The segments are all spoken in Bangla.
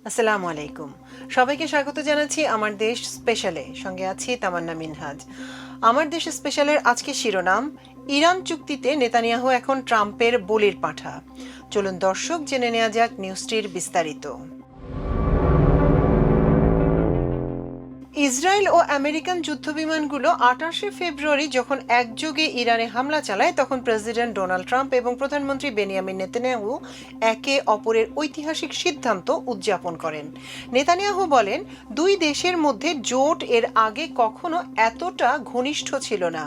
আসসালামু আলাইকুম। সবাইকে স্বাগত জানাচ্ছি আমার দেশ স্পেশালে। সঙ্গে আছি তামান্না মিনহাজ। আমার দেশ স্পেশালের আজকে শিরোনাম, ইরান চুক্তিতে নেতানিয়াহু এখন ট্রাম্পের বলির পাঁঠা। চলুন দর্শক জেনে নেওয়া যাক নিউজটির বিস্তারিত। ইসরায়েল ও আমেরিকান যুদ্ধবিমানগুলো ২৮শে ফেব্রুয়ারি যখন একযোগে ইরানে হামলা চালায়, তখন প্রেসিডেন্ট ডোনাল্ড ট্রাম্প এবং প্রধানমন্ত্রী বেনিয়ামিন নেতানিয়াহু একে অপরের ঐতিহাসিক সিদ্ধান্ত উদযাপন করেন। নেতানিয়াহু বলেন, দুই দেশের মধ্যে জোট এর আগে কখনো এতটা ঘনিষ্ঠ ছিল না।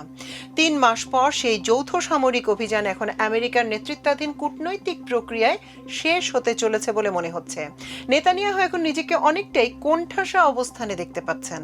৩ মাস পর সেই যৌথ সামরিক অভিযান এখন আমেরিকার নেতৃত্বাধীন কূটনৈতিক প্রক্রিয়ায় শেষ হতে চলেছে বলে মনে হচ্ছে। নেতানিয়াহু এখন নিজেকে অনেকটাই কোণঠাসা অবস্থানে দেখতে পাচ্ছেন।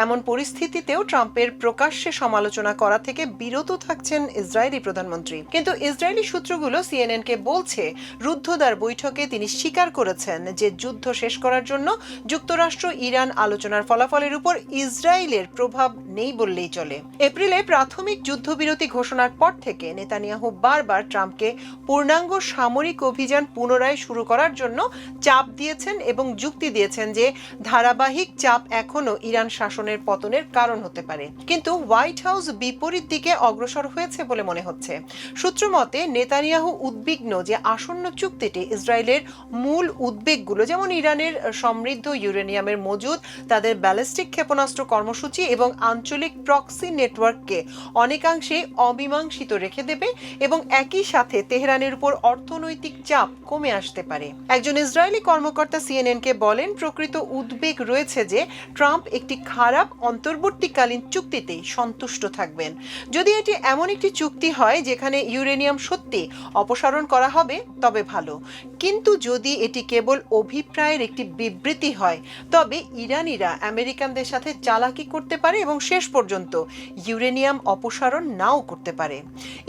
এমন পরিস্থিতিতেও ট্রাম্পের প্রকাশ্যে সমালোচনা করা থেকে বিরত থাকছেন ইসরায়েলি প্রধানমন্ত্রী। কিন্তু ইসরায়েলি সূত্রগুলো সিএনএনকে বলছে, রুদ্ধদ্বার বৈঠকে তিনি স্বীকার করেছেন যে যুদ্ধ শেষ করার জন্য যুক্তরাষ্ট্র ইরান আলোচনার ফলাফলের উপর ইসরায়েলের প্রভাব নেই বললেই চলে। এপ্রিলে প্রাথমিক যুদ্ধবিরতি ঘোষণার পর থেকে নেতানিয়াহু বারবার ট্রাম্পকে পূর্ণাঙ্গ সামরিক অভিযান পুনরায় শুরু করার জন্য চাপ দিয়েছেন এবং যুক্তি দিয়েছেন যে ধারাবাহিক চাপ এখনো ইরান শাসনের পতনের কারণ হতে পারে। কিন্তু হোয়াইট হাউস বিপরীত দিকে অগ্রসর হয়েছে বলে মনে হচ্ছে। সূত্র মতে, নেতানিয়াহু উদ্বিগ্ন যে আসন্ন চুক্তিটি ইসরায়েলের মূল উদ্বেগগুলো, যেমন ইরানের সমৃদ্ধ ইউরেনিয়ামের মজুদ, তাদের ব্যালিস্টিক ক্ষেপণাস্ত্র কর্মসূচি এবং আঞ্চলিক প্রক্সি নেটওয়ার্ককে অনেকাংশে অমীমাংসিত রেখে দেবে এবং একই সাথে তেহরানের উপর অর্থনৈতিক চাপ কমে আসতে পারে। একজন ইসরায়েলি কর্মকর্তা সিএনএনকে বলেন, প্রকৃত উদ্বেগ রয়েছে যে ট্রাম্প একটি খারাপ অন্তর্বর্তীকালীন চুক্তিতেই সন্তুষ্ট থাকবেন। যদি এটি এমন একটি চুক্তি হয় যেখানে ইউরেনিয়াম সত্যি অপসারণ করা হবে, তবে ভালো। কিন্তু যদি এটি কেবল অভিপ্রায়ের একটি বিবৃতি হয়, তবে ইরানিরা আমেরিকানদের সাথে চালাকি করতে পারে এবং শেষ পর্যন্ত ইউরেনিয়াম অপসারণ নাও করতে পারে।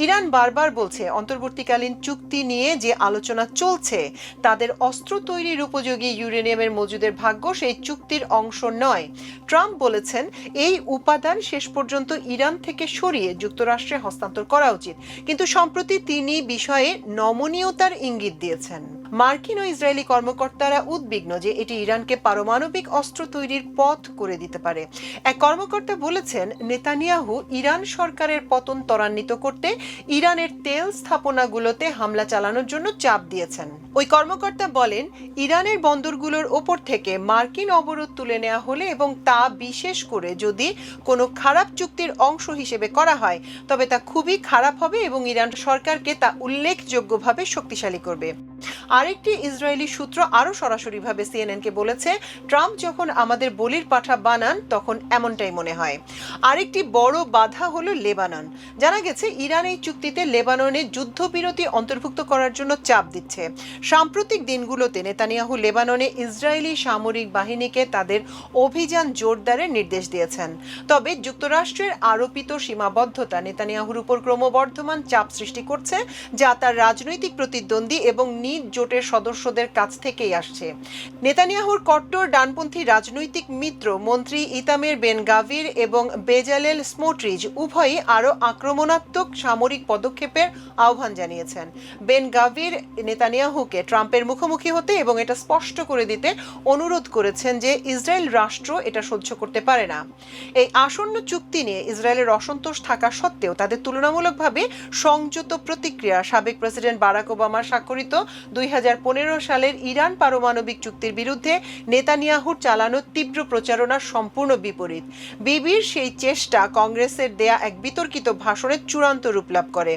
ইরান বারবার বলছে, অন্তর্বর্তীকালীন চুক্তি নিয়ে যে আলোচনা চলছে তাদের অস্ত্র তৈরির উপযোগী ইউরেনিয়ামের মজুদের ভাগ্য সেই চুক্তির অংশ নয়। ট্রাম্প বলেছেন, এই উপাদান শেষ পর্যন্ত ইরান থেকে সরিয়ে যুক্তরাষ্ট্রে হস্তান্তর করা উচিত। কিন্তু সম্প্রতি তিনি বিষয়ে নমনীয়তার ইঙ্গিত দিয়েছেন। মার্কিন ও ইসরায়েলি কর্মকর্তারা উদ্বিগ্ন যে এটি ইরানকে পারমাণবিক অস্ত্র তৈরির পথ করে দিতে পারে। এক কর্মকর্তা বলেছেন, নেতানিয়াহু ইরান সরকারের পতন ত্বরান্বিত করতে ইরানের তেল স্থাপনাগুলোতে হামলা চালানোর জন্য চাপ দিয়েছেন। ওই কর্মকর্তা বলেন, ইরানের বন্দরগুলোর ওপর থেকে মার্কিন অবরোধ তুলে নেওয়া হলে এবং তা বিশেষ করে যদি কোনো খারাপ চুক্তির অংশ হিসেবে করা হয়, তবে তা খুবই খারাপ হবে এবং ইরান সরকারকে তা উল্লেখযোগ্যভাবে শক্তিশালী করবে। আরেকটি ইসরায়েলি সূত্র আরও সরাসরিভাবে সিএনএনকে বলেছে, ট্রাম্প যখন আমাদের বলির পাঁঠা বানান তখন এমনটাই মনে হয়। আরেকটি বড় বাধা হলো লেবানন। জানা গেছে, ইরান এই চুক্তিতে লেবাননে যুদ্ধবিরতি অন্তর্ভুক্ত করার জন্য চাপ দিচ্ছে। সাম্প্রতিক দিনগুলোতে নেতানিয়াহু লেবাননে ইসরায়েলি সামরিক বাহিনীকে তাদের অভিযান জোরদারের নির্দেশ দিয়েছেন। তবে যুক্তরাষ্ট্রের আরোপিত সীমাবদ্ধতা নেতানিয়াহুর উপর ক্রমবর্ধমান চাপ সৃষ্টি করছে, যা তার রাজনৈতিক প্রতিদ্বন্দ্বী এবং নিজ জোটের সদস্যদের কাছ থেকেই আসছে। নেতানিয়াহুর কট্টর ডানপন্থী রাজনৈতিক মিত্র মন্ত্রী ইতামের বেন গাভির এবং বেজালেল স্মোট্রিচ উভয়ই আরও আক্রমণাত্মক সামরিক পদক্ষেপের আহ্বান জানিয়েছেন। বেন গাভির নেতানিয়াহুকে ট্রাম্পের মুখোমুখি হতে এবং এটা স্পষ্ট করে দিতে অনুরোধ করেছেন যে ইসরায়েল রাষ্ট্র এটা সহ্য করতে পারে না। এই আসন্ন চুক্তি নিয়ে ইসরায়েলের অসন্তোষ থাকা সত্ত্বেও তাদের তুলনামূলকভাবে সংযত প্রতিক্রিয়া সাবেক প্রেসিডেন্ট বারাক ওবামার স্বাক্ষরিত ২০১৫ সালের ইরান পারমাণবিক চুক্তির বিরুদ্ধে নেতানিয়াহুর চালানো তীব্র প্রচারণার সম্পূর্ণ বিপরীত। বিবির সেই চেষ্টা কংগ্রেসের দেয়া এক বিতর্কিত ভাষণের চূড়ান্ত রূপ লাভ করে।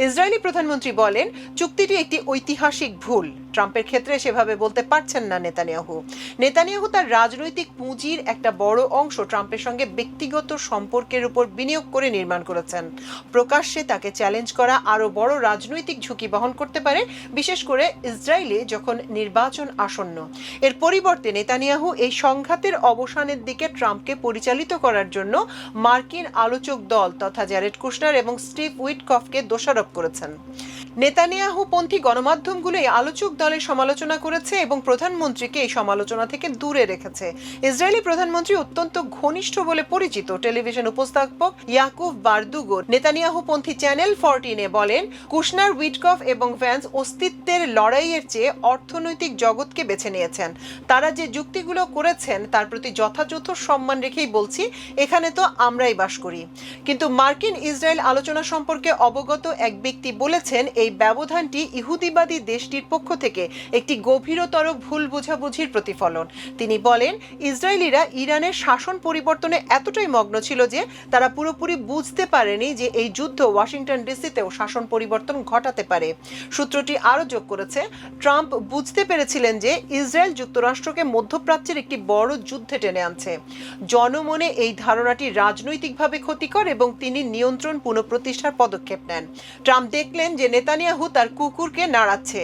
ইসরায়েলি প্রধানমন্ত্রী বলেন, চুক্তিটি একটি ঐতিহাসিক ভুল। ট্রাম্পের ক্ষেত্রে সেভাবে বলতে পারছেন না নেতানিয়াহু তার রাজনৈতিক পুঁজির একটা বড় অংশ ট্রাম্পের সঙ্গে ব্যক্তিগত সম্পর্কের উপর বিনিয়োগ করে নির্মাণ করেছেন। প্রকাশ্যে তাকে চ্যালেঞ্জ করা আরও বড় রাজনৈতিক ঝুঁকি বহন করতে পারে, বিশেষ করে ইসরায়েলে যখন নির্বাচন আসন্ন। এর পরিবর্তে নেতানিয়াহু এই সংঘাতের অবসানের দিকে ট্রাম্পকে পরিচালিত করার জন্য মার্কিন আলোচক দল তথা জ্যারেড কুশনার এবং স্টিভ উইটকফকে দোষারোপ করেছেন। নেতানিয়াহু পন্থী গণমাধ্যমগুলো এই আলোচনা আলোচক দলের সমালোচনা করেছে এবং প্রধানমন্ত্রীকে এই সমালোচনা থেকে দূরে রেখেছে। ইসরায়েলি প্রধানমন্ত্রী অত্যন্ত ঘনিষ্ঠ বলে পরিচিত টেলিভিশন উপস্থাপক ইয়াকুব বারদুগো নেতানিয়াহুপন্থী চ্যানেল 14-এ বলেন, কুশনার, উইটকফ এবং ভ্যান্স অস্তিত্বের লড়াইয়ের চেয়ে অর্থনৈতিক জগৎকে বেছে নিয়েছেন। তারা যে যুক্তিগুলো করেছেন তার প্রতি যথাযথ সম্মান রেখেই বলছি, এখানে তো আমরাই বাস করি। কিন্তু মার্কিন ইসরায়েল আলোচনা সম্পর্কে অবগত এক ব্যক্তি বলেছেন, এই ব্যবধানটি ইহুদিবাদী দেশটির পক্ষ থেকে একটি গভীরতর ভুল বোঝাবুঝির প্রতিফলন। তিনি বলেন, ইসরায়েলিরা ইরানের শাসন পরিবর্তনে এতটাই মগ্ন ছিল যে তারা পুরোপুরি বুঝতে পারেনি যে এই যুদ্ধ ওয়াশিংটন ডিসিতেও শাসন পরিবর্তন ঘটাতে পারে। সূত্রটি আরও যোগ করেছে, ট্রাম্প বুঝতে পেরেছিলেন যে ইসরায়েল যুক্তরাষ্ট্রকে মধ্যপ্রাচ্যের একটি বড় যুদ্ধে টেনে আনছে। জনমনে এই ধারণাটি রাজনৈতিকভাবে ক্ষতিকর এবং তিনি নিয়ন্ত্রণ পুনঃপ্রতিষ্ঠার পদক্ষেপ নেন। ট্রাম্প দেখলেন যে নেতানিয়াহু তার কুকুরকে নাড়াচ্ছে,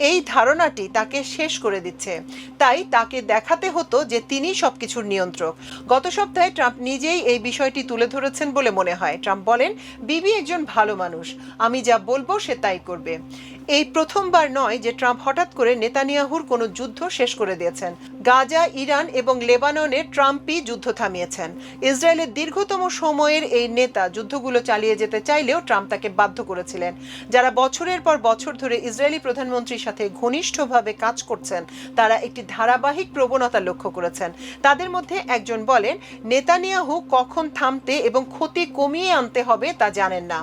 এই ধারণাটি তাকে শেষ করে দিচ্ছে। তাই তাকে দেখাতে হতো যে তিনি সবকিছুর নিয়ন্ত্রক। গত সপ্তাহে ট্রাম্প নিজেই এই বিষয়টি তুলে ধরেছেন বলে মনে হয়। ট্রাম্প বলেন, বিবি একজন ভালো মানুষ, আমি যা বলবো সে তাই করবে। এই প্রথমবার নয় যে ট্রাম্প হঠাৎ করে নেতানিয়াহুর কোনো যুদ্ধ শেষ করে দিয়েছেন। গাজা, ইরান এবং লেবাননে ট্রাম্পই যুদ্ধ থামিয়েছেন। ইসরায়েলের দীর্ঘতম সময়ের এই নেতা যুদ্ধগুলো চালিয়ে যেতে চাইলেও ট্রাম্প তাকে বাধ্য করেছিলেন। যারা বছরের পর বছর ধরে ইসরায়েলি প্রধানমন্ত্রীর সাথে ঘনিষ্ঠভাবে কাজ করছেন তারা একটি ধারাবাহিক প্রবণতা লক্ষ্য করেছেন। তাদের মধ্যে একজন বলেন, নেতানিয়াহু কখন থামতে এবং ক্ষতি কমিয়ে আনতে হবে তা জানেন না।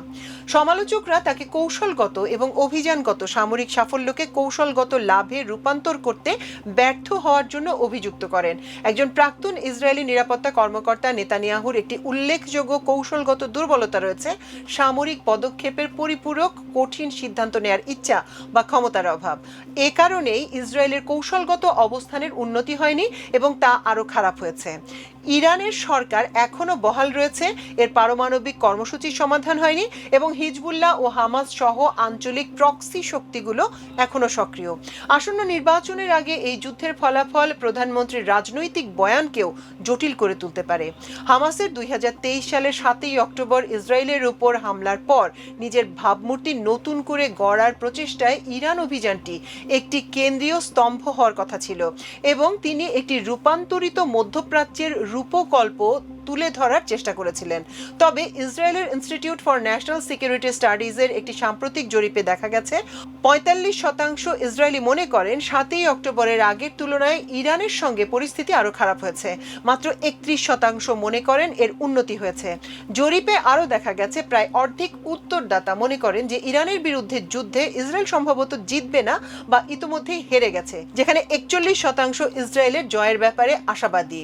সমালোচকরা তাকে কৌশলগত এবং অভিযানগত সামরিক সাফল্যকে কৌশলগত লাভে রূপান্তর করতে ব্যর্থ হওয়ার জন্য অভিযুক্ত করেন। একজন প্রাক্তন ইসরায়েলি নিরাপত্তা কর্মকর্তা, নেতানিয়াহুর একটি উল্লেখযোগ্য কৌশলগত দুর্বলতা রয়েছে সামরিক পদক্ষেপের পরিপূরক কঠিন সিদ্ধান্ত নেওয়ার ইচ্ছা বা ক্ষমতার অভাব। এ কারণেই ইসরায়েলের কৌশলগত অবস্থানের উন্নতি হয়নি এবং তা আরও খারাপ হয়েছে। ইরানের সরকার এখনও বহাল রয়েছে, এর পারমাণবিক কর্মসূচির সমাধান হয়নি এবং হিজবুল্লাহ ও হামাস সহ আঞ্চলিক প্রক্সি শক্তিগুলো এখনও সক্রিয়। আসন্ন নির্বাচনের আগে এই যুদ্ধের ফলাফল প্রধানমন্ত্রীর রাজনৈতিক বয়ানকেও জটিল করে তুলতে পারে। হামাসের 2023 সালের 7ই অক্টোবর ইসরায়েলের উপর হামলার পর নিজের ভাবমূর্তি নতুন করে গড়ার প্রচেষ্টায় ইরান অভিযানটি একটি কেন্দ্রীয় স্তম্ভ হওয়ার কথা ছিল এবং তিনি একটি রূপান্তরিত মধ্যপ্রাচ্যের রূপকল্প তুলে ধরার চেষ্টা করেছিলেন। তবে ইসরায়েলের ইনস্টিটিউট ফর ন্যাশনাল সিকিউরিটি স্টাডিজের একটি সাম্প্রতিক জরিপে দেখা গেছে 45% ইসরায়েলি মনে করেন 7ই অক্টোবরের আগের তুলনায় ইরানের সঙ্গে পরিস্থিতি আরও খারাপ হয়েছে। মাত্র 31% মনে করেন এর উন্নতি হয়েছে। জরিপে আরও দেখা গেছে প্রায় অর্ধেক উত্তরদাতা মনে করেন যে ইরানের বিরুদ্ধে যুদ্ধে ইসরায়েল সম্ভবত জিতবে না বা ইতোমধ্যেই হেরে গেছে, যেখানে 41% ইসরায়েলের জয়ের ব্যাপারে আশাবাদী।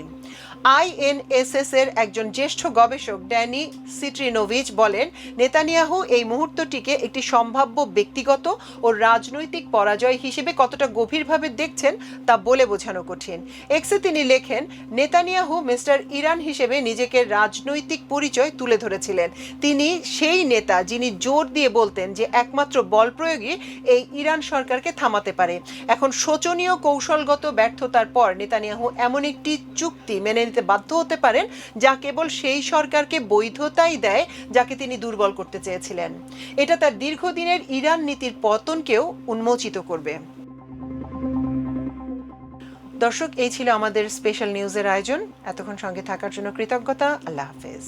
আইএনএসএস এর একজন জ্যেষ্ঠ গবেষক ড্যানি সিট্রিনোভিচ বলেন, নেতানিয়াহু এই মুহূর্তটিকে একটি সম্ভাব্য ব্যক্তিগত ও রাজনৈতিক পরাজয় হিসেবে কতটা গভীরভাবে দেখছেন তা বলে বোঝানো কঠিন। এক্সে তিনি লেখেন, নেতানিয়াহু মিস্টার ইরান হিসেবে নিজেকে রাজনৈতিক পরিচয় তুলে ধরেছিলেন। তিনি সেই নেতা যিনি জোর দিয়ে বলতেন যে একমাত্র বল প্রয়োগই এই ইরান সরকারকে থামাতে পারে। এখন শোচনীয় কৌশলগত ব্যর্থতার পর নেতানিয়াহু এমন একটি চুক্তি মেনে নিতে বাধ্য হতে পারেন যা কেবল সেই সরকারকে বৈধতাই দেয় যাকে তিনি দুর্বল করতে চেয়েছিলেন। এটা তার দীর্ঘদিনের ইরান নীতির পতনকেও উন্মোচিত করবে। দর্শক, এই ছিল আমাদের স্পেশাল নিউজের আয়োজন। এতক্ষণ সঙ্গে থাকার জন্য কৃতজ্ঞতা। আল্লাহ হাফেজ।